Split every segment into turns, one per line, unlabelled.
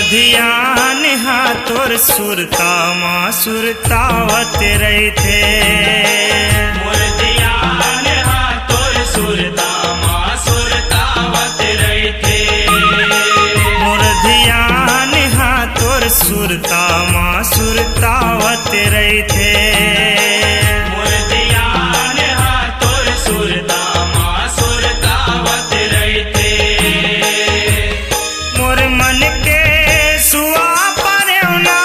ध्यान हाँ तोर सुरता माँ सुरतावत रही थे।
मोर ध्यान हाँ तोर सुरता माँ सुरतावत रही थे।
मोर ध्यान हाँ तोर सुरता माँ सुरतावत रही थे।
मोर ध्यान हाँ तोर सुरता माँ सुरतावत रही थे।
मोर मन के सुआ परौना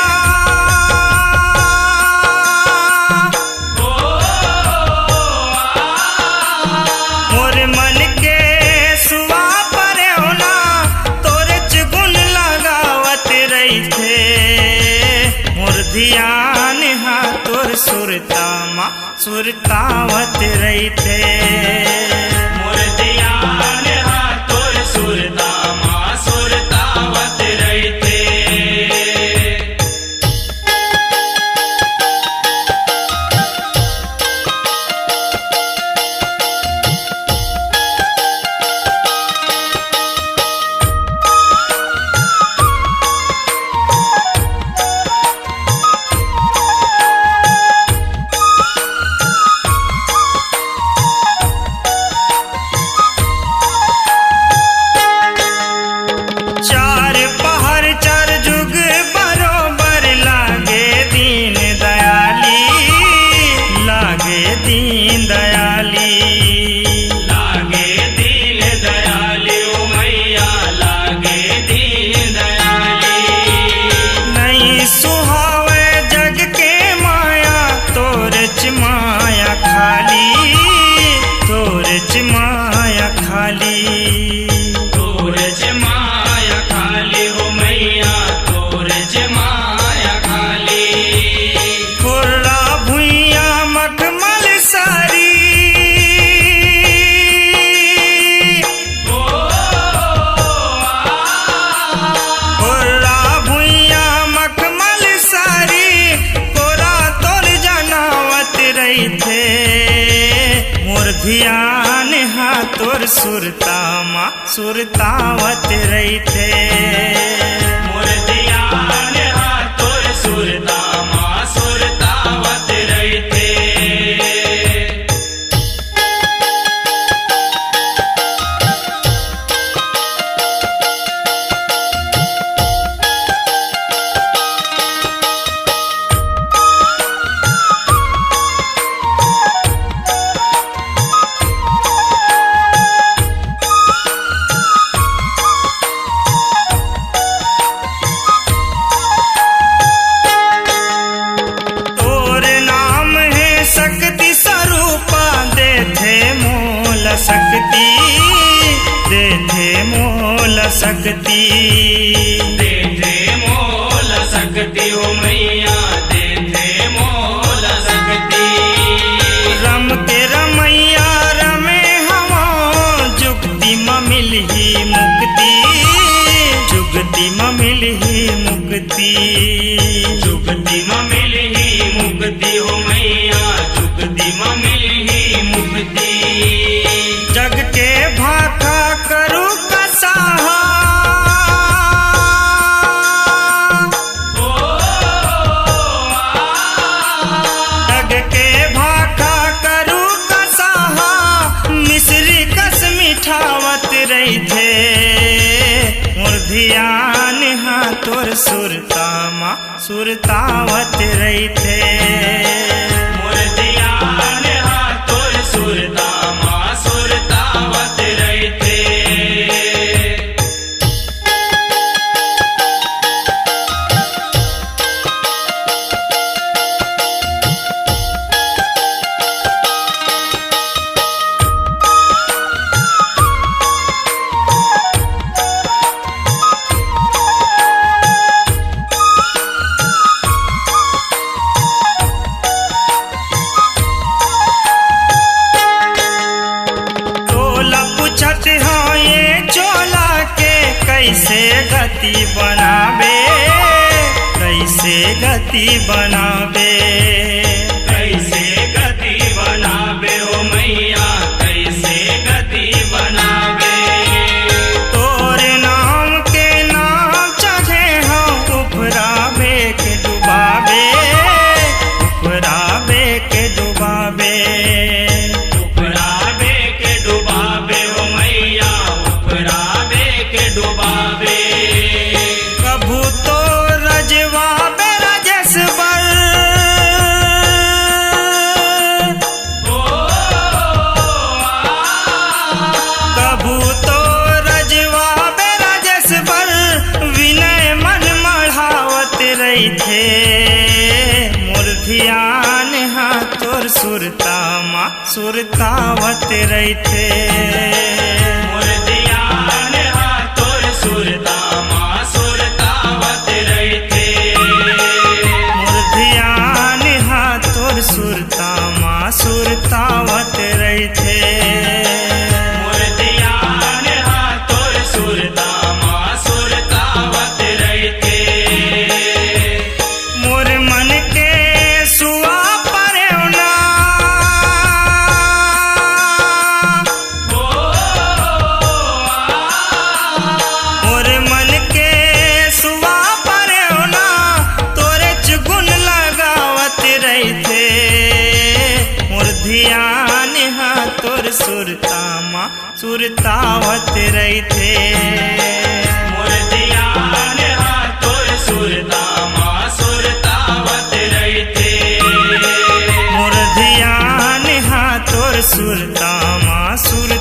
मोर मन के सुआ परौना तोरे चुगुन लगावत रही थे। मोर ध्यान हाँ तोर सुरता माँ सुरतावत रही थे।
मोर ध्यान हाँ तोर सुरता माँ सुरतावत रही थे।
चार पहर चार जुग बरोबर लागे दीन दयाली लागे दीन दयाली
लागे दीन दयाली ओ मैया लागे दीन दयाली।
नहीं सुहावे जग के माया तोर माया खाली तोर माया खाली
तोर माया खाली हो मैया तोर माया खाली।
फुर्रा भुइया मखमल सारी फुर्रा भुइया मखमल सारी कोरा तोर जनावत रही थे। मोर ध्यान हाँ तोर सुरता माँ सुरतावत रही थे।
मोर ध्यान हाँ तोर सुरता माँ सुरतावत रही थे।
तोर नाम है शक्ति स्वरूपा दे थे मोल शक्ति दे थे मोल शक्ति
दे थे मोल सकती हो मैया दे थे मोल सकती।
रम के रमैया रमे हवा जुगति म मिलही मुक्ति जुगति म मिलही मुक्ति
जुगति म मिलही मुक्ति हो मैया जुगति म मिलही मुक्ति।
जग के भाका करू कसाहा जग के भाका करू कसाहा मिश्री कस मिठावत रही थे। मोर ध्यान हाँ तोर सुरता माँ सुरतावत रही थे।
मोर ध्यान हाँ तोर सुरता माँ सुरतावत रही थे।
चोला पूछत हाँ ये चोला के कैसे गति बनावे कैसे गति बनावे
कैसे गति बनावे हो मैया कैसे गति बनावे।
तोरे नाम के नाम चढ़े हो रही थे मोर ध्यान हाँ तोर सुरता माँ सुरतावत रही थे
मोर ध्यान हा तोर सुरता माँ सुरतावत रही थे
मोर ध्यान हाँ तोर सुरता माँ सुरतावत रही थे
मोर ध्यान हा तोर सुरता माँ सुरतावत रही थे
मोर मन के सुआ परौना मोर मन के सुआ परौना तोरे चुगुन लगावत रही थे मोर ध्यान हाँ तोर सुरता माँ सुरतावत रही थे
मोर ध्यान हा तोर सुरता माँ सुरतावत रही थे
मोर ध्यान हाँ तोर सुरता माँ सुर